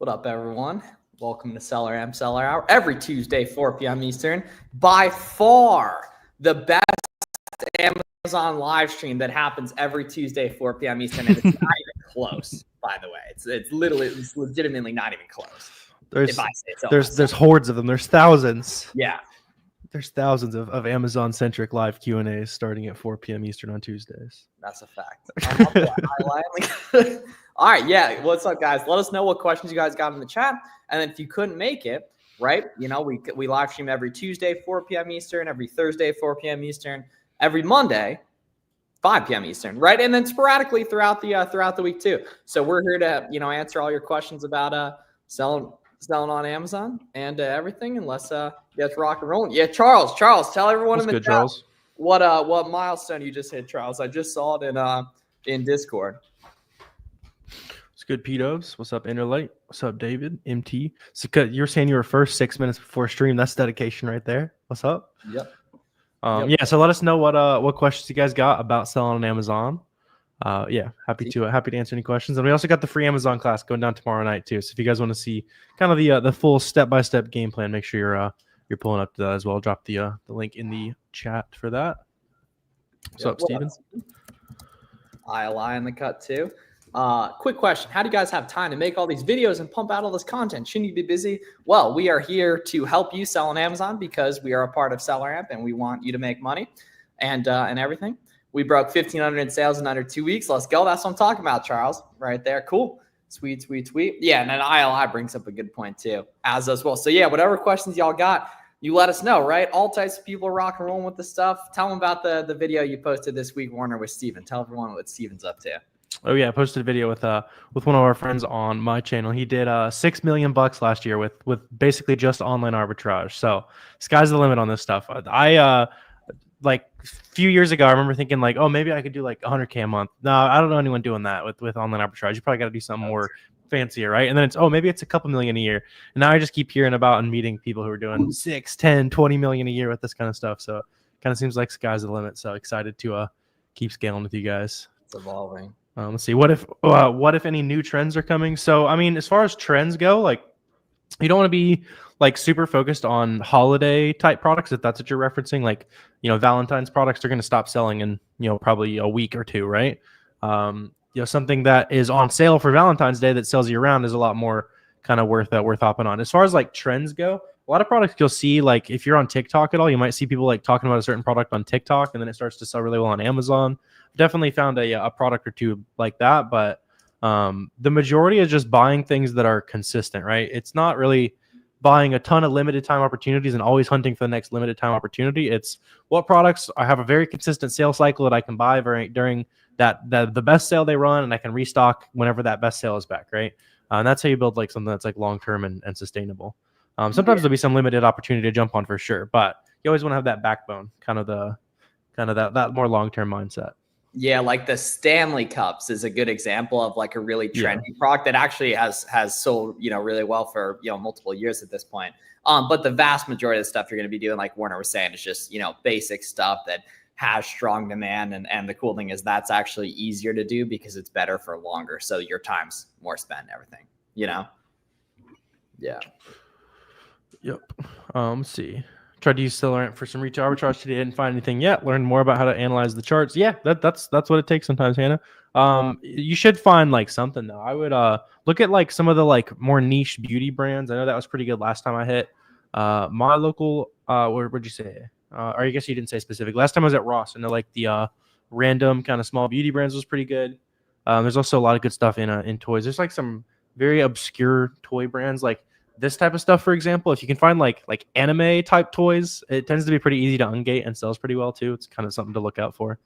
What up, everyone? Welcome to SELLERAMP Seller Hour every Tuesday, 4 p.m. Eastern. By far the best Amazon live stream that happens every Tuesday, 4 p.m. Eastern, and it's not even close. By the way, it's legitimately not even close. There's hordes of them. There's thousands. Yeah. There's thousands of Amazon-centric live Q&As starting at 4 p.m. Eastern on Tuesdays. That's a fact. All right, yeah. What's up, guys? Let us know what questions you guys got in the chat. And then if you couldn't make it, right, you know, we live stream every Tuesday, 4 p.m. Eastern, every Thursday, 4 p.m. Eastern, every Monday, 5 p.m. Eastern, right? And then sporadically throughout the week too. So we're here to, you know, answer all your questions about selling on Amazon and everything. And let's get rock and rolling. Yeah, Charles, tell everyone in the chat Charles? what milestone you just hit, Charles. I just saw it in Discord. What's good, Pedos? What's up, Interlight? What's up, David? MT. So you're saying you were first 6 minutes before stream. That's dedication right there. What's up? Yep. Yeah. So let us know what questions you guys got about selling on Amazon. Yeah, happy to answer any questions. And we also got the free Amazon class going down tomorrow night too. So if you guys want to see kind of the full step-by-step game plan, make sure you're pulling up to that as well. Drop the link in the chat for that. What's up, Steven? ILI in the cut too. Quick question. How do you guys have time to make all these videos and pump out all this content? Shouldn't you be busy? Well, we are here to help you sell on Amazon because we are a part of SellerAmp and we want you to make money and everything. We broke 1,500 in sales in under 2 weeks. Let's go. That's what I'm talking about, Charles. Right there. Cool. Sweet. Yeah, and then ILI brings up a good point too, as well. So yeah, whatever questions y'all got, you let us know, right? All types of people rock and rolling with the stuff. Tell them about the video you posted this week, Warner, with Steven. Tell everyone what Steven's up to. Oh yeah, I posted a video with one of our friends on my channel. He did $6 million last year with basically just online arbitrage. So sky's the limit on this stuff. I like a few years ago, I remember thinking like, oh, maybe I could do like 100K a month. No, I don't know anyone doing that with online arbitrage. You probably got to do something more fancier, right? And then maybe it's a couple million a year. And now I just keep hearing about and meeting people who are doing 6, 10, 20 million a year with this kind of stuff. So it kind of seems like sky's the limit. So excited to keep scaling with you guys. It's evolving. Let's see. What if any new trends are coming? So, I mean, as far as trends go, like you don't want to be like super focused on holiday type products. If that's what you're referencing, like, you know, Valentine's products are going to stop selling in, you know, probably a week or two, right? You know, something that is on sale for Valentine's Day that sells year round is a lot more kind of worth hopping on. As far as like trends go, a lot of products you'll see, like if you're on TikTok at all, you might see people like talking about a certain product on TikTok and then it starts to sell really well on Amazon. Definitely found a product or two like that, but the majority is just buying things that are consistent, right? It's not really buying a ton of limited time opportunities and always hunting for the next limited time opportunity. It's what products I have a very consistent sales cycle that I can buy during the best sale they run, and I can restock whenever that best sale is back, right? And that's how you build like something that's like long term and sustainable. Sometimes there'll be some limited opportunity to jump on for sure, but you always want to have that backbone, kind of that more long term mindset. Yeah, like the Stanley Cups is a good example of like a really trendy product that actually has sold, you know, really well for, you know, multiple years at this point. But the vast majority of the stuff you're going to be doing, like Warner was saying, is just, you know, basic stuff that has strong demand. And the cool thing is that's actually easier to do because it's better for longer. So your time's more spent, everything, you know? Yeah. Yep. Let's see. Tried to use SellerAmp for some retail arbitrage today. Didn't find anything yet. Learned more about how to analyze the charts. Yeah, that's what it takes sometimes, Hannah. You should find like something though. I would look at like some of the like more niche beauty brands. I know that was pretty good last time I hit. My local where'd you say? Or I guess you didn't say specific. Last time I was at Ross, and like the random kind of small beauty brands was pretty good. There's also a lot of good stuff in toys. There's like some very obscure toy brands like this type of stuff, for example. If you can find like anime type toys, it tends to be pretty easy to ungate and sells pretty well too. It's kind of something to look out for.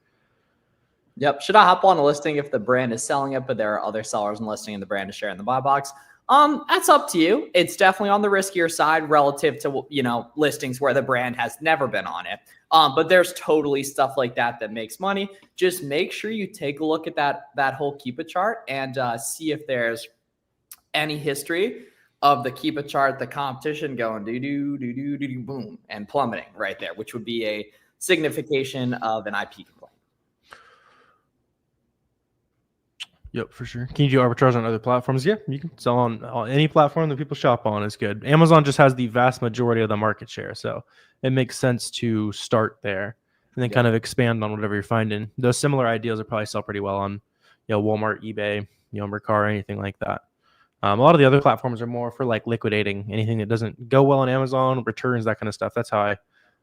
Yep. Should I hop on a listing if the brand is selling it, but there are other sellers in listing and the brand is sharing the buy box? That's up to you. It's definitely on the riskier side relative to, you know, listings where the brand has never been on it. But there's totally stuff like that makes money. Just make sure you take a look at that whole Keep It chart and see if there's any history of the Keep It chart, the competition going do boom and plummeting right there, which would be a signification of an IP complaint. Yep, for sure. Can you do arbitrage on other platforms? Yeah, you can sell on any platform that people shop on is good. Amazon just has the vast majority of the market share, so it makes sense to start there and then kind of expand on whatever you're finding. Those similar ideas will probably sell pretty well on, Walmart, eBay, Mercari, anything like that. A lot of the other platforms are more for like liquidating anything that doesn't go well on Amazon, returns, that kind of stuff. That's how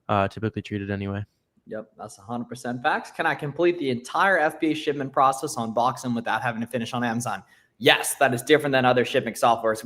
I typically treat it anyway. Yep, that's 100% facts. Can I complete the entire FBA shipment process on Boxem without having to finish on Amazon? Yes, that is different than other shipping softwares.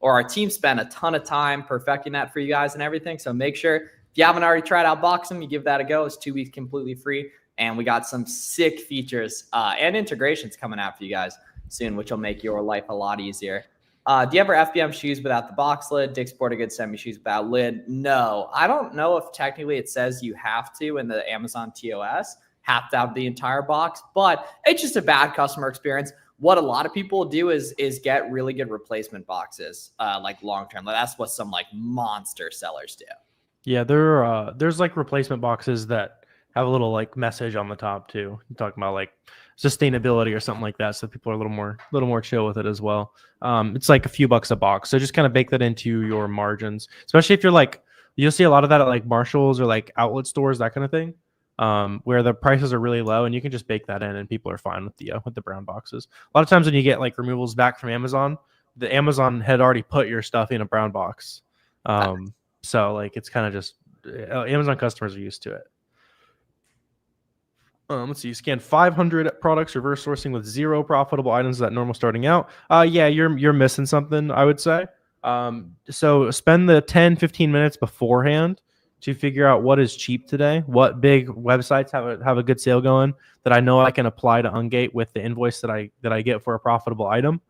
Our team spent a ton of time perfecting that for you guys and everything. So make sure if you haven't already tried out Boxem, you give that a go. It's 2 weeks completely free. And we got some sick features and integrations coming out for you guys soon, which will make your life a lot easier. Do you ever FBM shoes without the box lid? Dick's Sporting Goods send me shoes without lid. No, I don't know if technically it says you have to in the Amazon TOS, have to have the entire box, but it's just a bad customer experience. What a lot of people do is get really good replacement boxes, like long-term. That's what some like monster sellers do. Yeah, there's like replacement boxes that have a little like message on the top too. You're talking about like sustainability or something like that, so people are a little more chill with it as well. It's like a few bucks a box, so just kind of bake that into your margins, especially if you're like, you'll see a lot of that at like Marshalls or like outlet stores, that kind of thing, where the prices are really low, and you can just bake that in and people are fine with the brown boxes. A lot of times when you get like removals back from Amazon, the Amazon had already put your stuff in a brown box. So like it's kind of just Amazon customers are used to it. Let's see. You scan 500 products, reverse sourcing with 0 profitable items. Is that normal starting out? Yeah, you're missing something, I would say. So spend the 10-15 minutes beforehand to figure out what is cheap today, what big websites have a good sale going that I know I can apply to Ungate with the invoice that I get for a profitable item,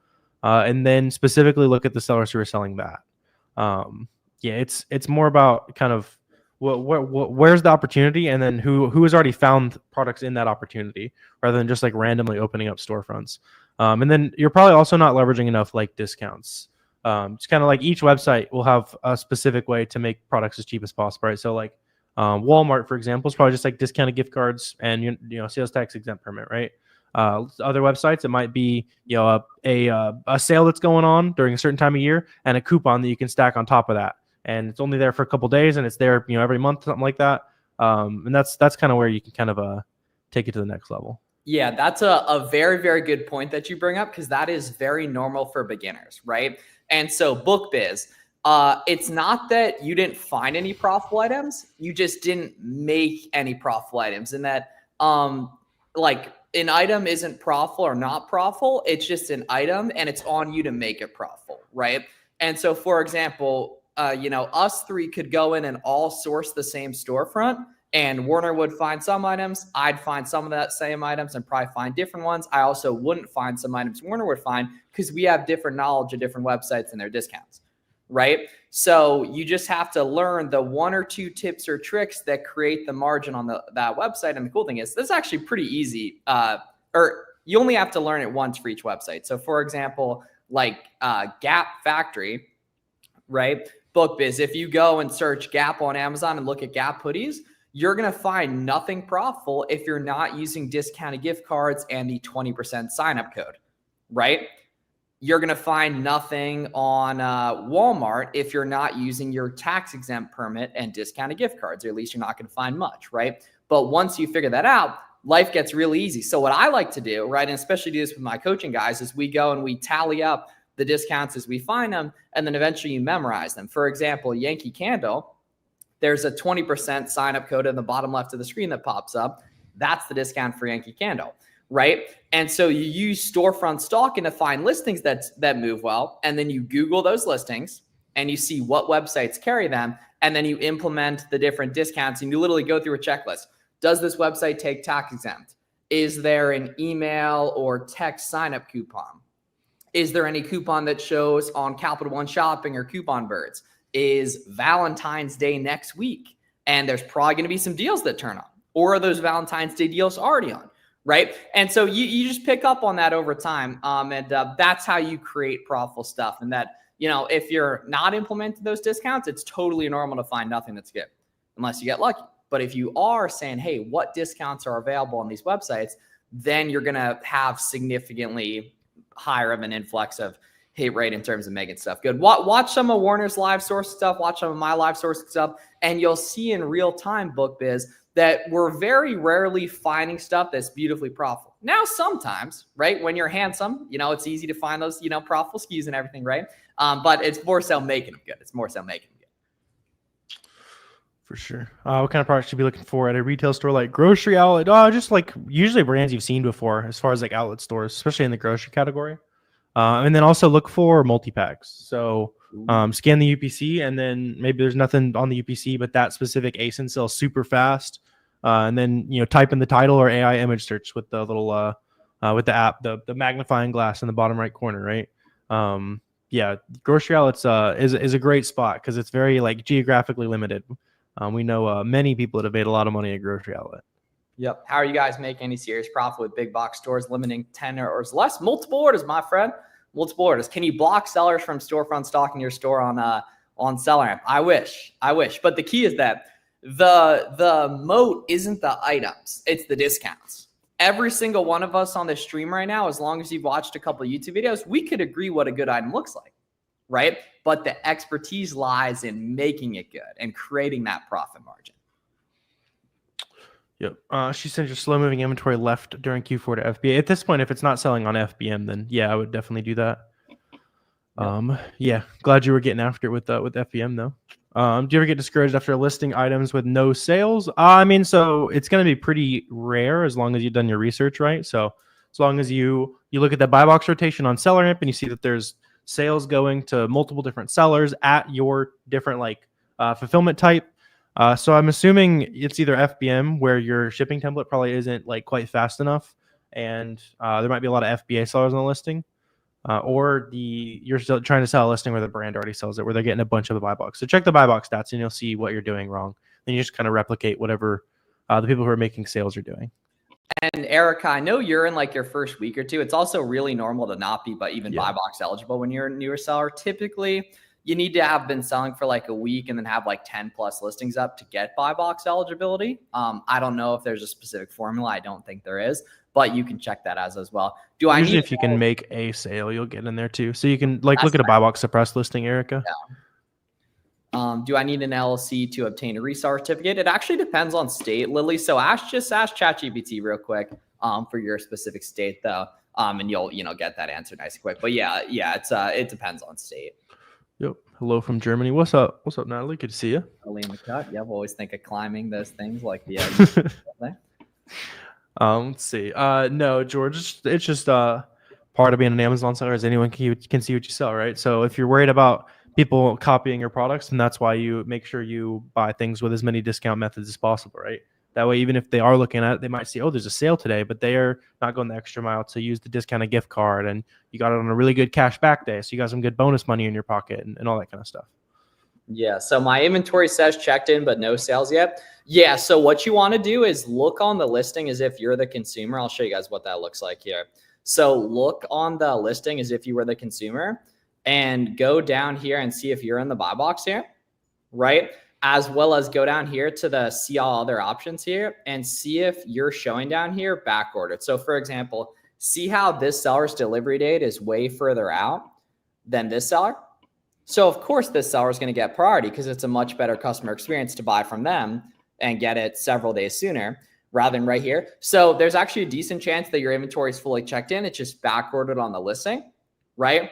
and then specifically look at the sellers who are selling that. Yeah, it's more about kind of where's the opportunity, and then who has already found products in that opportunity, rather than just like randomly opening up storefronts. And then you're probably also not leveraging enough like discounts. It's kind of like each website will have a specific way to make products as cheap as possible, right? So like Walmart, for example, is probably just like discounted gift cards and sales tax exempt permit, right? Other websites, it might be a sale that's going on during a certain time of year and a coupon that you can stack on top of that. And it's only there for a couple days, and it's there, every month, something like that. And that's kind of where you can kind of take it to the next level. Yeah, that's a very, very good point that you bring up, because that is very normal for beginners, right? And so BookBiz, it's not that you didn't find any profitable items, you just didn't make any profitable items. And that like an item isn't profitable or not profitable, it's just an item, and it's on you to make it profitable, right? And so, for example, us three could go in and all source the same storefront, and Warner would find some items, I'd find some of that same items and probably find different ones. I also wouldn't find some items Warner would find, because we have different knowledge of different websites and their discounts, right? So you just have to learn the 1 or 2 tips or tricks that create the margin on that website. And the cool thing is, this is actually pretty easy, or you only have to learn it once for each website. So for example, like Gap Factory, right? BookBiz, if you go and search Gap on Amazon and look at Gap hoodies, you're going to find nothing profitable if you're not using discounted gift cards and the 20% sign-up code, right? You're going to find nothing on Walmart if you're not using your tax-exempt permit and discounted gift cards, or at least you're not going to find much, right? But once you figure that out, life gets really easy. So what I like to do, right, and especially do this with my coaching guys, is we go and we tally up the discounts as we find them, and then eventually you memorize them. For example, Yankee Candle, there's a 20% sign-up code in the bottom left of the screen that pops up. That's the discount for Yankee Candle, right? And so you use storefront stalking to find listings that move well, and then you Google those listings and you see what websites carry them, and then you implement the different discounts, and you literally go through a checklist. Does this website take tax exempt? Is there an email or text sign-up coupon? Is there any coupon that shows on Capital One Shopping or Coupon Birds? Is Valentine's Day next week, and there's probably going to be some deals that turn on? Or are those Valentine's Day deals already on, right? And so you just pick up on that over time, and that's how you create profitable stuff. And that, if you're not implementing those discounts, it's totally normal to find nothing that's good, unless you get lucky. But if you are saying, hey, what discounts are available on these websites, then you're going to have significantly higher of an influx of hit rate in terms of making stuff good. Watch some of Warner's live source stuff, watch some of my live source stuff, and you'll see in real time, BookBiz, that we're very rarely finding stuff that's beautifully profitable. Now, sometimes, right, when you're handsome, it's easy to find those, profitable SKUs and everything, right? But it's more so making them good. It's more so making them good. For sure. What kind of products should you be looking for at a retail store like grocery outlet? Just like usually brands you've seen before as far as like outlet stores, especially in the grocery category. And then also look for multi-packs. So scan the UPC, and then maybe there's nothing on the UPC, but that specific ASIN sells super fast. And then, type in the title or AI image search with the little, with the app, the magnifying glass in the bottom right corner, right? Yeah, grocery outlets is a great spot because it's very like geographically limited. We know many people that have made a lot of money at grocery outlet. Yep. How are you guys making any serious profit with big box stores limiting 10 or less? Multiple orders, my friend. Multiple orders. Can you block sellers from storefront stocking your store on SellerAmp? I wish. But the key is that the moat isn't the items, it's the discounts. Every single one of us on this stream right now, as long as you've watched a couple of YouTube videos, we could agree what a good item looks like, right? But the expertise lies in making it good and creating that profit margin. Yep. She said your slow moving inventory left during Q4 to FBA. At this point, if it's not selling on FBM, then yeah, I would definitely do that. Yeah, glad you were getting after it with FBM though. Do you ever get discouraged after listing items with no sales? So it's going to be pretty rare as long as you've done your research, right? So as long as you look at the buy box rotation on SellerAmp and you see that there's sales going to multiple different sellers at your different fulfillment type. So I'm assuming it's either FBM where your shipping template probably isn't quite fast enough, and there might be a lot of FBA sellers on the listing, or you're still trying to sell a listing where the brand already sells it, where they're getting a bunch of the buy box. So check the buy box stats and you'll see what you're doing wrong. Then you just kind of replicate whatever the people who are making sales are doing. And Erica, I know you're in your first week or two. It's also really normal to not be, buy box eligible when you're a newer seller. Typically, you need to have been selling for a week and then have 10 plus listings up to get buy box eligibility. I don't know if there's a specific formula. I don't think there is, but you can check that as well. Usually if you can make a sale, you'll get in there too. So you can look at a buy box suppressed listing, Erica. Yeah. Do I need an LLC to obtain a reseller certificate? It actually depends on state, Lily. So ask ChatGPT real quick for your specific state though. And you'll get that answer nice and quick. But yeah, it depends on state. Yep. Hello from Germany. What's up, Natalie? Good to see you. Early in the cut. Yeah, I've always think of climbing those things like the let's see. No, George, it's just part of being an Amazon seller is anyone can see what you sell, right? So if you're worried about people copying your products, and that's why you make sure you buy things with as many discount methods as possible, right? That way, even if they are looking at it, they might see, oh, there's a sale today, but they are not going the extra mile to use the discounted gift card, and you got it on a really good cash back day, so you got some good bonus money in your pocket and all that kind of stuff. Yeah, so my inventory says checked in, but no sales yet. Yeah, so what you want to do is look on the listing as if you're the consumer. I'll show you guys what that looks like here. So look on the listing as if you were the consumer and go down here and see if you're in the buy box here, right? As well as go down here to the see all other options here and see if you're showing down here back ordered. So for example, see how this seller's delivery date is way further out than this seller. So of course this seller is going to get priority because it's a much better customer experience to buy from them and get it several days sooner rather than right here. So there's actually a decent chance that your inventory is fully checked in. It's just back ordered on the listing, right?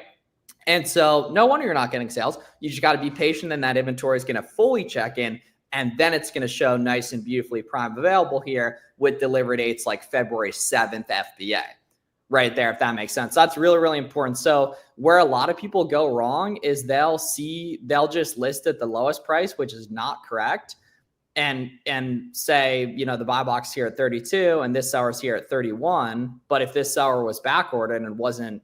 And so no wonder you're not getting sales. You just got to be patient, and that inventory is going to fully check in, and then it's going to show nice and beautifully prime available here with delivery dates like February 7th FBA right there, if that makes sense. That's really, really important. So where a lot of people go wrong is they'll just list at the lowest price, which is not correct, and say, the buy box here at 32 and this seller's here at 31. But if this seller was back ordered and wasn't,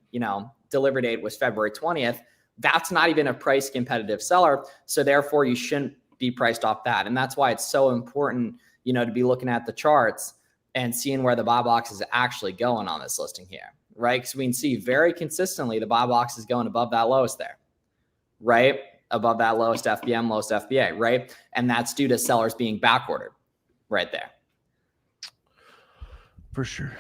delivery date was February 20th, that's not even a price competitive seller. So therefore you shouldn't be priced off that. And that's why it's so important, to be looking at the charts and seeing where the buy box is actually going on this listing here, right? Because we can see very consistently the buy box is going above that lowest there, right? Above that lowest FBM, lowest FBA, right? And that's due to sellers being back ordered right there. For sure.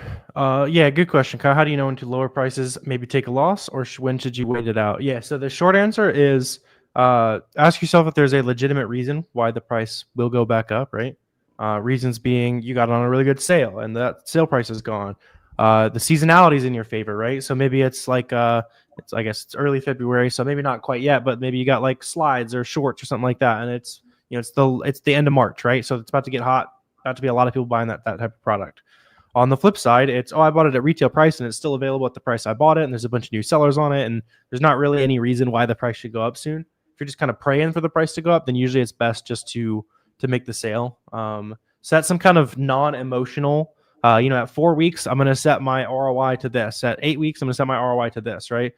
Yeah, good question, Kyle. How do you know when to lower prices, maybe take a loss, or when should you wait it out? Yeah, so the short answer is ask yourself if there's a legitimate reason why the price will go back up, right? Reasons being you got on a really good sale and that sale price is gone. The seasonality is in your favor, right? So maybe it's like it's I guess it's early February, so maybe not quite yet, but maybe you got like slides or shorts or something like that, and it's it's the end of March, right? So it's about to get hot, about to be a lot of people buying that type of product. On the flip side, it's, I bought it at retail price and it's still available at the price I bought it, and there's a bunch of new sellers on it, and there's not really any reason why the price should go up soon. If you're just kind of praying for the price to go up, then usually it's best just to make the sale. Set some kind of non-emotional, at 4 weeks, I'm going to set my ROI to this. At 8 weeks, I'm going to set my ROI to this, right?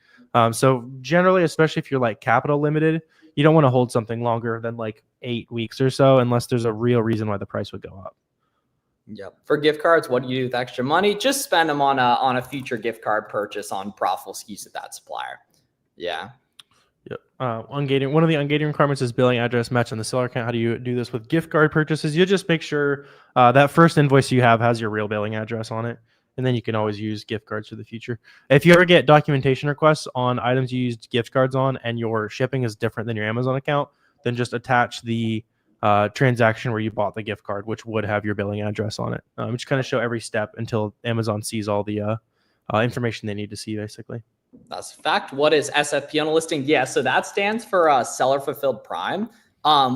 So generally, especially if you're like capital limited, you don't want to hold something longer than like 8 weeks or so unless there's a real reason why the price would go up. Yep. For gift cards, what do you do with extra money? Just spend them on a future gift card purchase on profitable SKUs at that supplier. Yeah. Yep. Ungating. One of the ungating requirements is billing address match on the seller account. How do you do this with gift card purchases? You just make sure that first invoice you have has your real billing address on it, and then you can always use gift cards for the future. If you ever get documentation requests on items you used gift cards on and your shipping is different than your Amazon account, then just attach the transaction where you bought the gift card, which would have your billing address on it. Just kind of show every step until Amazon sees all the information they need to see, basically. That's a fact. What is SFP on a listing? Yeah, so that stands for Seller Fulfilled Prime,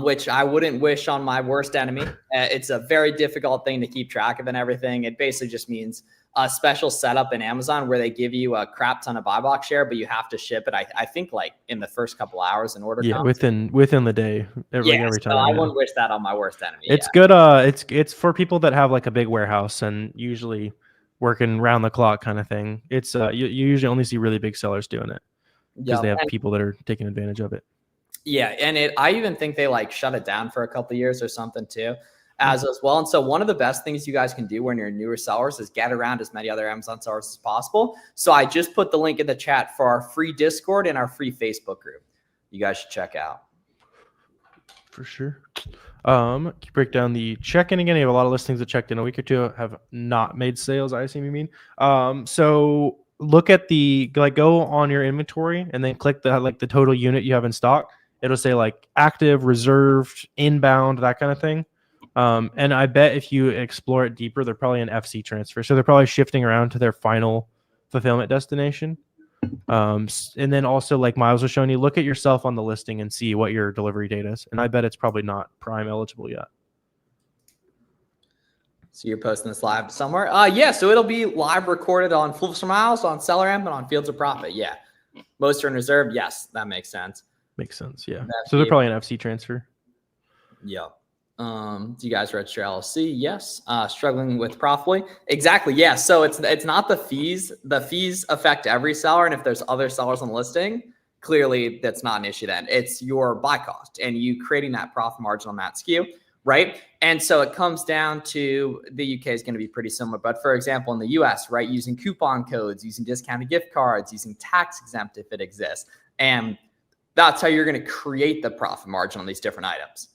which I wouldn't wish on my worst enemy. It's a very difficult thing to keep track of and everything. It basically just means a special setup in Amazon where they give you a crap ton of buy box share, but you have to ship it. I think like in the first couple hours in order. Yeah, comes. within the day. Every time. So I wouldn't wish that on my worst enemy. It's good. It's for people that have like a big warehouse and usually working round the clock kind of thing. It's you usually only see really big sellers doing it because they have people that are taking advantage of it. Yeah, and I even think they like shut it down for a couple of years or something too, as well. And so one of the best things you guys can do when you're newer sellers is get around as many other Amazon sellers as possible. So I just put the link in the chat for our free Discord and our free Facebook group. You guys should check out. For sure. Break down the check-in again. You have a lot of listings that checked in a week or two have not made sales, I assume you mean. So look at go on your inventory and then click the total unit you have in stock. It'll say like active, reserved, inbound, that kind of thing. And I bet if you explore it deeper, they're probably an FC transfer. So they're probably shifting around to their final fulfillment destination. And then also, like Miles was showing you, look at yourself on the listing and see what your delivery date is. And I bet it's probably not Prime eligible yet. So you're posting this live somewhere? Yeah, so it'll be live recorded on Flips for Miles, on SellerAmp, and on Fields of Profit. Yeah. Most are in reserve. Yes, that makes sense. Makes sense, yeah. So they're probably an FC transfer. Yeah. Do you guys register LLC? Yes. Struggling with profitably? Exactly. Yeah. So it's not the fees. The fees affect every seller. And if there's other sellers on the listing, clearly that's not an issue then. It's your buy cost and you creating that profit margin on that SKU, right? And so it comes down to the UK is going to be pretty similar. But for example, in the US, right, using coupon codes, using discounted gift cards, using tax exempt if it exists. And that's how you're going to create the profit margin on these different items.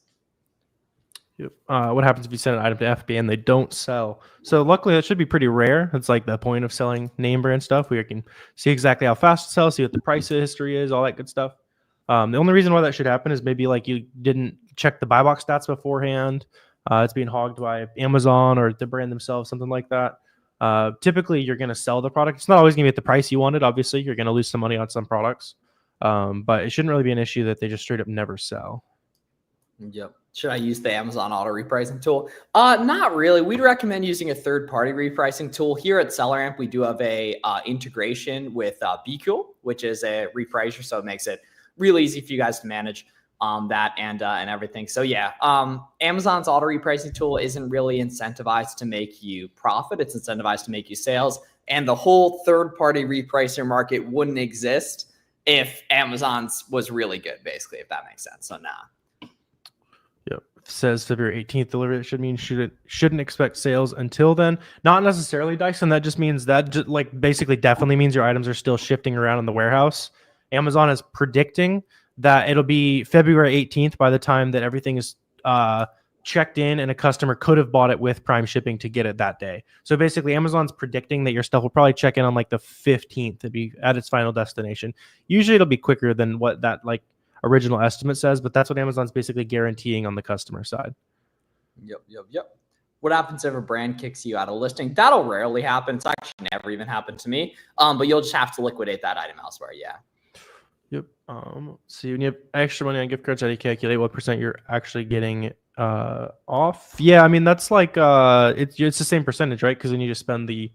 Yep. What happens if you send an item to FBA and they don't sell? So luckily that should be pretty rare. It's like the point of selling name brand stuff. We can see exactly how fast it sells, see what the price history is, all that good stuff. The only reason why that should happen is maybe like you didn't check the buy box stats beforehand. It's being hogged by Amazon or the brand themselves, something like that. Typically you're going to sell the product. It's not always going to be at the price you wanted. Obviously you're going to lose some money on some products. But it shouldn't really be an issue that they just straight up never sell. Yep. Should I use the Amazon auto repricing tool? Not really. We'd recommend using a third-party repricing tool. Here at SellerAmp, we do have a integration with BQool, which is a repricer, so it makes it really easy for you guys to manage that and everything. So yeah, Amazon's auto repricing tool isn't really incentivized to make you profit. It's incentivized to make you sales. And the whole third-party repricer market wouldn't exist if Amazon's was really good, basically, if that makes sense. So nah. Yep. Says February 18th delivery. It should mean shouldn't expect sales until then. Not necessarily, Dyson. That just means that basically definitely means your items are still shifting around in the warehouse. Amazon is predicting that it'll be February 18th by the time that everything is checked in and a customer could have bought it with Prime shipping to get it that day. So basically Amazon's predicting that your stuff will probably check in on like the 15th to be at its final destination. Usually it'll be quicker than what that like original estimate says, but that's what Amazon's basically guaranteeing on the customer side. Yep. What happens if a brand kicks you out of listing? That'll rarely happen. It's actually never even happened to me. But you'll just have to liquidate that item elsewhere. Yeah. Yep. So when you have extra money on gift cards, how do you calculate what percent you're actually getting off? Yeah, I mean that's like it's the same percentage, right? Because then you just spend the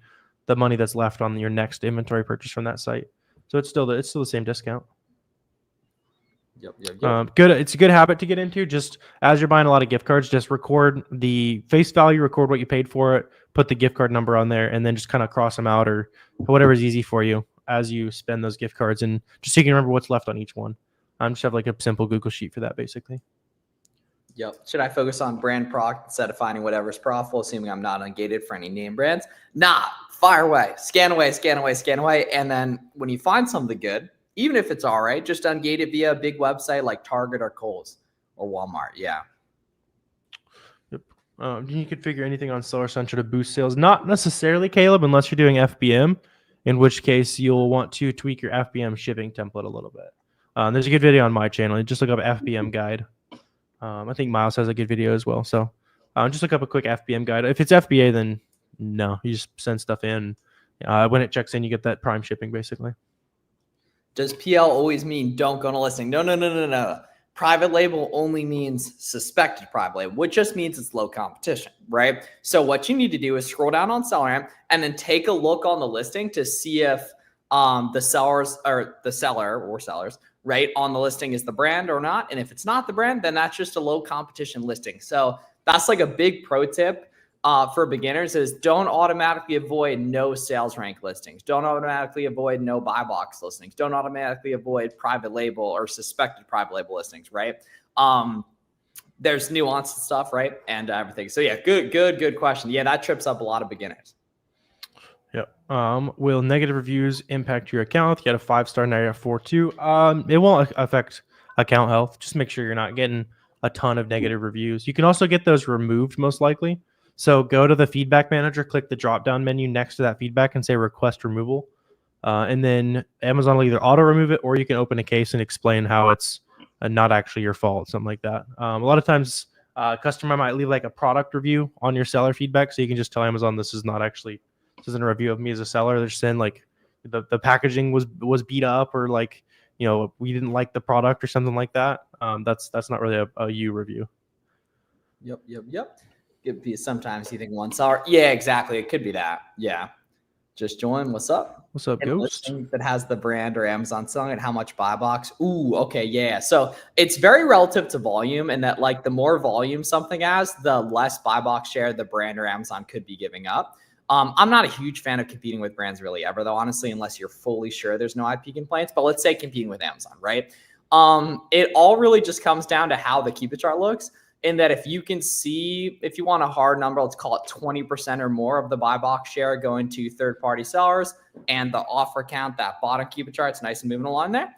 money that's left on your next inventory purchase from that site. So it's still the same discount. Yep. Good. It's a good habit to get into. Just as you're buying a lot of gift cards, just record the face value, record what you paid for it, put the gift card number on there, and then just kind of cross them out or whatever is easy for you as you spend those gift cards, and just so you can remember what's left on each one. Just have like a simple Google sheet for that, basically. Yep. Should I focus on brand product instead of finding whatever's profitable, assuming I'm not ungated for any name brands? Nah, fire away, scan away. And then when you find something good, even if it's all right, just ungate it via a big website like Target or Kohl's or Walmart. Yeah. Yep. You could figure anything on Seller Central to boost sales. Not necessarily, Caleb, unless you're doing FBM, in which case you'll want to tweak your FBM shipping template a little bit. There's a good video on my channel. Just look up FBM guide. I think Miles has a good video as well. So just look up a quick FBM guide. If it's FBA, then no, you just send stuff in. When it checks in, you get that Prime shipping, basically. Does PL always mean don't go on a listing? No. Private label only means suspected private label, which just means it's low competition, right? So what you need to do is scroll down on SellerAmp and then take a look on the listing to see if the sellers or the seller or sellers, right, on the listing is the brand or not. And if it's not the brand, then that's just a low competition listing. So that's like a big pro tip for beginners is don't automatically avoid no sales rank listings. Don't automatically avoid no buy box listings. Don't automatically avoid private label or suspected private label listings, right? There's nuance and stuff, right? And everything. So yeah, good question. Yeah, that trips up a lot of beginners. Yep. Will negative reviews impact your account? If you had a 5-star, now you're at 4.2. It won't affect account health. Just make sure you're not getting a ton of negative reviews. You can also get those removed most likely. So go to the feedback manager, click the drop-down menu next to that feedback and say request removal. And then Amazon will either auto remove it or you can open a case and explain how it's not actually your fault, something like that. A lot of times a customer might leave like a product review on your seller feedback. So you can just tell Amazon this isn't a review of me as a seller. They're saying like the packaging was beat up or like, you know, we didn't like the product or something like that. That's not really a you review. Yep. It'd be sometimes you think one seller. Yeah, exactly. It could be that. Yeah. Just join. What's up? What's up, Ghost? That has the brand or Amazon selling it. How much buy box? Ooh, okay. Yeah. So it's very relative to volume, and that like the more volume something has, the less buy box share the brand or Amazon could be giving up. I'm not a huge fan of competing with brands really ever, though, honestly, unless you're fully sure there's no IP complaints. But let's say competing with Amazon, right? It all really just comes down to how the Keep It chart looks. In that if you can see, if you want a hard number, let's call it 20% or more of the buy box share going to third-party sellers and the offer count, that bottom Keep It chart's nice and moving along there.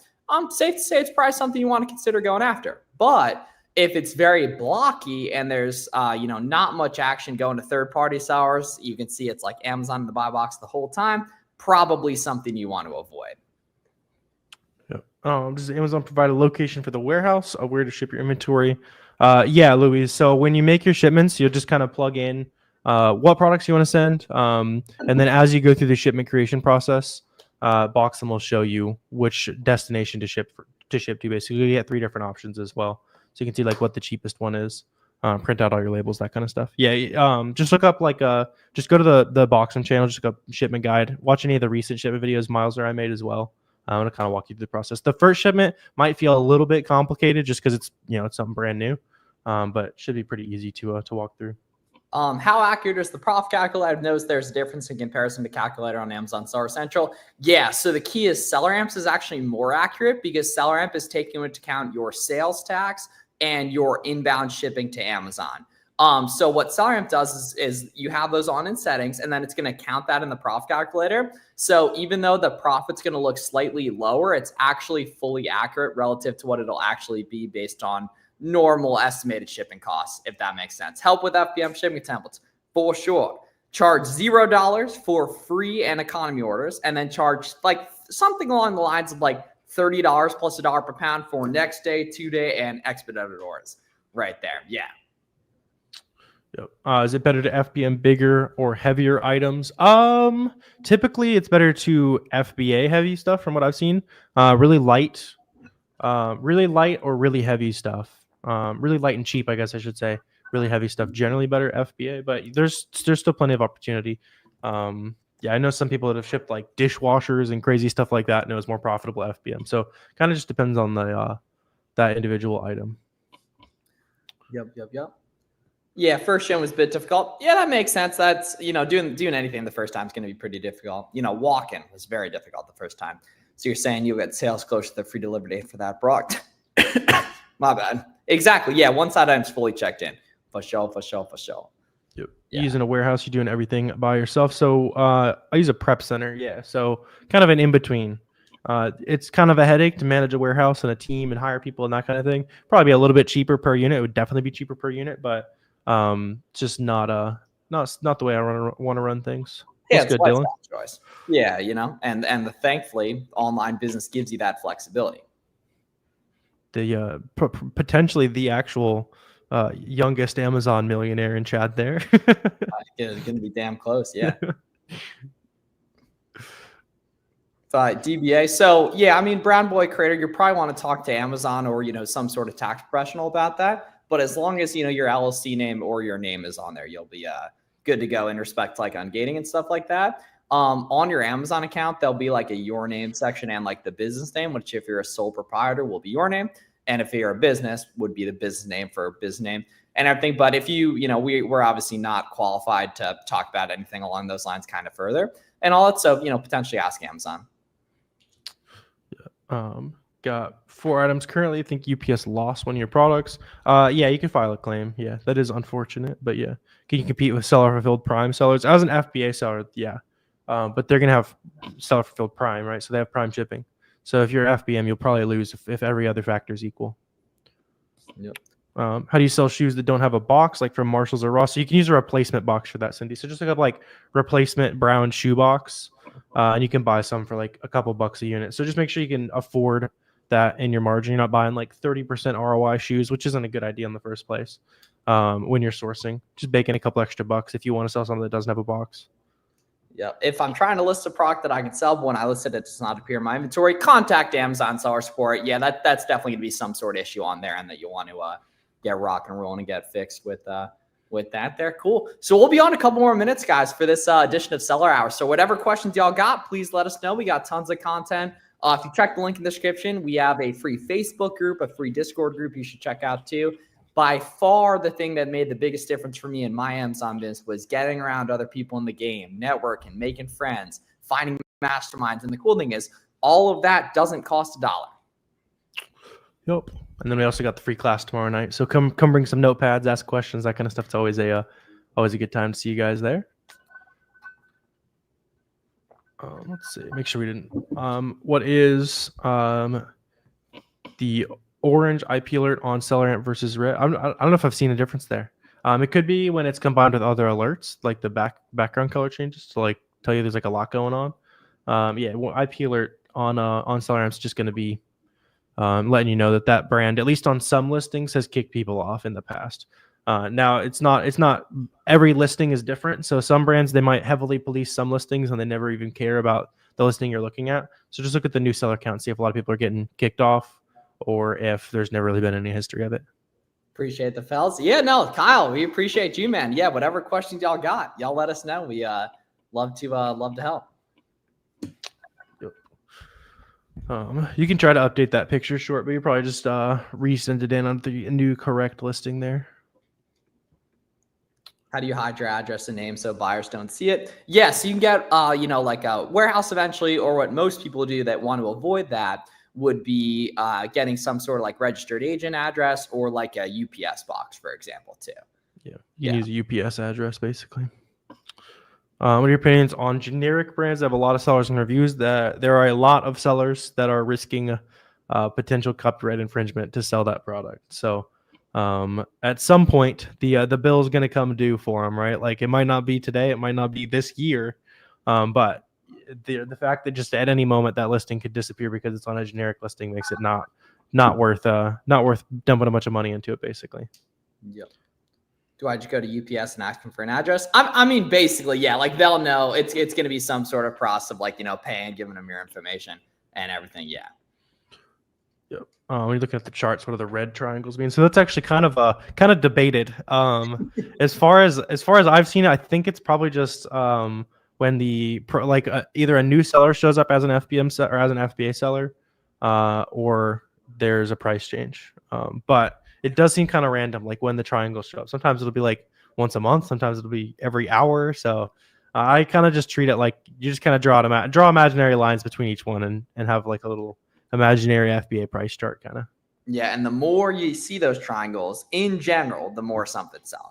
Safe to say it's probably something you want to consider going after. But if it's very blocky and there's not much action going to third-party sellers, you can see it's like Amazon in the buy box the whole time, probably something you want to avoid. Yep. Does Amazon provide a location for the warehouse, where to ship your inventory? Yeah, Louise. So when you make your shipments, you'll just kind of plug in what products you want to send. And then as you go through the shipment creation process, Boxem will show you which destination to ship to. Basically, you get 3 different options as well. So you can see like what the cheapest one is. Print out all your labels, that kind of stuff. Yeah. Just look up just go to the Boxem channel, just look up shipment guide. Watch any of the recent shipment videos Miles or I made as well. I'm going to kind of walk you through the process. The first shipment might feel a little bit complicated just because it's something brand new, but it should be pretty easy to walk through. How accurate is the profit calculator? I've noticed there's a difference in comparison to calculator on Amazon Seller Central. Yeah, so the key is SellerAmp is actually more accurate because SellerAmp is taking into account your sales tax and your inbound shipping to Amazon. So what SellerAmp does is you have those on in settings, and then it's going to count that in the profit calculator. So even though the profit's going to look slightly lower, it's actually fully accurate relative to what it'll actually be based on normal estimated shipping costs, if that makes sense. Help with FBM shipping templates for sure. Charge $0 for free and economy orders, and then charge like something along the lines of like $30 plus $1 per pound for next day, 2-day, and expedited orders. Right there. Yeah. Yep. Is it better to FBM bigger or heavier items? Typically it's better to FBA heavy stuff from what I've seen. Really light or really heavy stuff. Really light and cheap, I guess I should say. Really heavy stuff generally better FBA, but there's still plenty of opportunity. Yeah, I know some people that have shipped like dishwashers and crazy stuff like that, and it was more profitable FBM. So kind of just depends on the that individual item. Yep. Yeah, first gen was a bit difficult. Yeah, that makes sense. That's, doing anything the first time is going to be pretty difficult. Walk-in was very difficult the first time. So you're saying you get sales close to the free delivery date for that product. My bad. Exactly. Yeah, one side item's fully checked in. For sure. Yep. Yeah. Using a warehouse, you're doing everything by yourself. So I use a prep center. Yeah. So kind of an in-between. It's kind of a headache to manage a warehouse and a team and hire people and that kind of thing. Probably be a little bit cheaper per unit. It would definitely be cheaper per unit, but just not the way I want to run things. Yeah, it's good, Dylan. Choice. Yeah, and thankfully, online business gives you that flexibility. The potentially the actual youngest Amazon millionaire in chat there. It's gonna be damn close. Yeah. DBA. So yeah, Brown Boy Creator, you probably want to talk to Amazon or some sort of tax professional about that. But as long as your LLC name or your name is on there, you'll be good to go in respect to like ungating and stuff like that. On your Amazon account, there'll be like a your name section and like the business name, which if you're a sole proprietor will be your name, and if you're a business would be the business name for a business name and everything. But if we're obviously not qualified to talk about anything along those lines kind of further and all that. So potentially ask Amazon. Got 4 items currently. I think UPS lost one of your products. Yeah, you can file a claim. Yeah, that is unfortunate, but yeah, can you compete with seller fulfilled Prime sellers? As an FBA seller, yeah, but they're gonna have seller fulfilled Prime, right? So they have Prime shipping. So if you're FBM, you'll probably lose if every other factor is equal. Yep. How do you sell shoes that don't have a box, like from Marshalls or Ross? So you can use a replacement box for that, Cindy. So just look up like replacement brown shoe box, and you can buy some for like a couple bucks a unit. So just make sure you can afford that in your margin. You're not buying like 30% ROI shoes, which isn't a good idea in the first place. When you're sourcing, just bake in a couple extra bucks if you want to sell something that doesn't have a box. Yeah. If I'm trying to list a product that I can sell, but when I list it, it does not appear in my inventory, contact Amazon seller support. Yeah, that's definitely gonna be some sort of issue on there and that you want to get rock and rolling and get fixed with that there. Cool. So we'll be on a couple more minutes, guys, for this edition of Seller Hour. So whatever questions y'all got, please let us know. We got tons of content. If you check the link in the description, we have a free Facebook group, a free Discord group you should check out too. By far, the thing that made the biggest difference for me in my Amazon business was getting around other people in the game, networking, making friends, finding masterminds. And the cool thing is all of that doesn't cost $1. Yep. And then we also got the free class tomorrow night. So come bring some notepads, ask questions, that kind of stuff. It's always a good time to see you guys there. Let's see. Make sure we didn't. What is the orange IP alert on SellerAmp versus red? I don't know if I've seen a difference there. It could be when it's combined with other alerts, like the background color changes to like tell you there's like a lot going on. Yeah, IP alert on SellerAmp is just going to be letting you know that brand, at least on some listings, has kicked people off in the past. Now it's not every listing is different. So some brands, they might heavily police some listings and they never even care about the listing you're looking at. So just look at the new seller count, see if a lot of people are getting kicked off or if there's never really been any history of it. Appreciate the fellas. Yeah, no, Kyle, we appreciate you, man. Yeah, whatever questions y'all got, y'all let us know. We love to help. You can try to update that picture short, but you probably just resend it in on the new correct listing there. How do you hide your address and name so buyers don't see it? Yes, you can get, like a warehouse eventually, or what most people do that want to avoid that would be getting some sort of like registered agent address or like a UPS box, for example, too. Yeah, you can use a UPS address, basically. What are your opinions on generic brands? I have a lot of sellers and reviews that there are a lot of sellers that are risking potential copyright infringement to sell that product. So At some point the bill is going to come due for them, right? Like it might not be today, it might not be this year, but the fact that just at any moment that listing could disappear because it's on a generic listing makes it not worth dumping a bunch of money into it, basically. Yep. Do I just go to UPS and ask them for an address? I mean, basically, yeah, like they'll know it's going to be some sort of process of like, paying, giving them your information and everything. Yeah. Yep. When you look at the charts, what do the red triangles mean? So that's actually kind of debated. As far as I've seen it, I think it's probably just when either a new seller shows up as an FBM or as an FBA seller, or there's a price change. But it does seem kind of random, like when the triangles show up. Sometimes it'll be like once a month. Sometimes it'll be every hour. So I kind of just treat it like you just kind of draw imaginary lines between each one and have like a little imaginary FBA price chart kind of. Yeah, and the more you see those triangles in general, the more something's selling.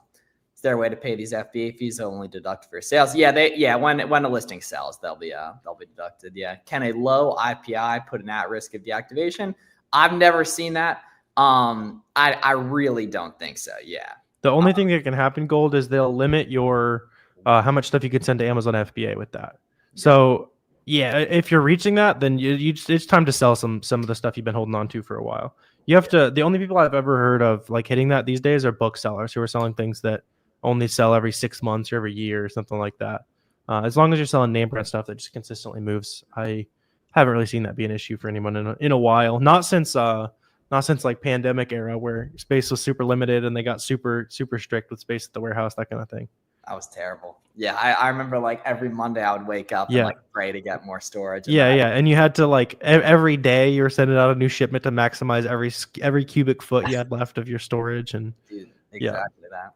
Is there a way to pay these FBA fees? They'll only deduct for sales. Yeah, when a listing sells, they'll be deducted. Yeah. Can a low IPI put an at-risk of deactivation? I've never seen that. I really don't think so. Yeah. The only thing that can happen, Gold, is they'll limit your how much stuff you can send to Amazon FBA with that. So yeah, if you're reaching that, then it's time to sell some of the stuff you've been holding on to for a while. You have to. The only people I've ever heard of like hitting that these days are book sellers who are selling things that only sell every 6 months or every year or something like that. As long as you're selling name brand stuff that just consistently moves, I haven't really seen that be an issue for anyone in a while. Not since like pandemic era where space was super limited and they got super strict with space at the warehouse, that kind of thing. That was terrible. Yeah, I remember like every Monday I would wake up and like pray to get more storage. Yeah. And you had to like every day you were sending out a new shipment to maximize every cubic foot you had left of your storage. And dude, exactly that.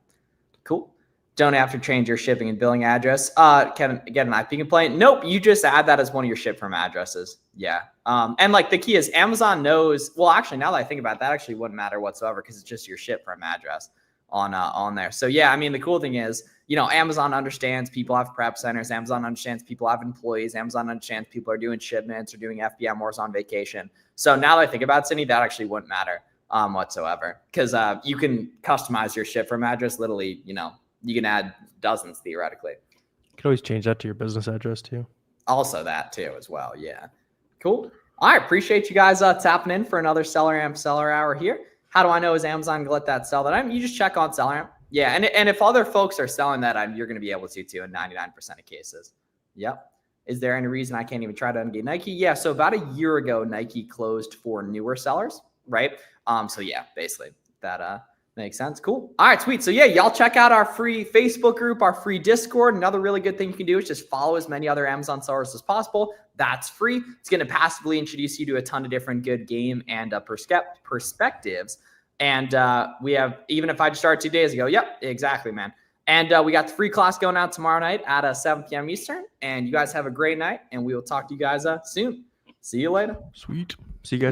Cool. Don't have to change your shipping and billing address. Can get an IP complaint? Nope. You just add that as one of your ship from addresses. Yeah. And like the key is Amazon knows. Well, actually, now that I think about it, that actually wouldn't matter whatsoever because it's just your ship from address on there. So yeah, I mean, the cool thing is, Amazon understands people have prep centers. Amazon understands people have employees. Amazon understands people are doing shipments or doing FBM or is on vacation. So now that I think about it, Cindy, that actually wouldn't matter whatsoever because you can customize your ship from address. Literally, you can add dozens theoretically. You could always change that to your business address too. Also that too as well. Yeah. Cool. All right. Appreciate you guys tapping in for another SellerAmp Seller Hour here. How do I know is Amazon gonna let that sell that item? You just check on SellerAmp. Yeah, and if other folks are selling that item, you're gonna be able to too in 99% of cases. Yep. Is there any reason I can't even try to ungate Nike? Yeah. So about a year ago, Nike closed for newer sellers, right? So yeah, basically that makes sense. Cool. All right, sweet. So yeah, y'all check out our free Facebook group, our free Discord. Another really good thing you can do is just follow as many other Amazon sellers as possible. That's free. It's going to passively introduce you to a ton of different good game and perspectives. And we have, even if I just started 2 days ago, yep, exactly, man. And we got the free class going out tomorrow night at 7 p.m. Eastern. And you guys have a great night, and we will talk to you guys soon. See you later. Sweet. See you guys.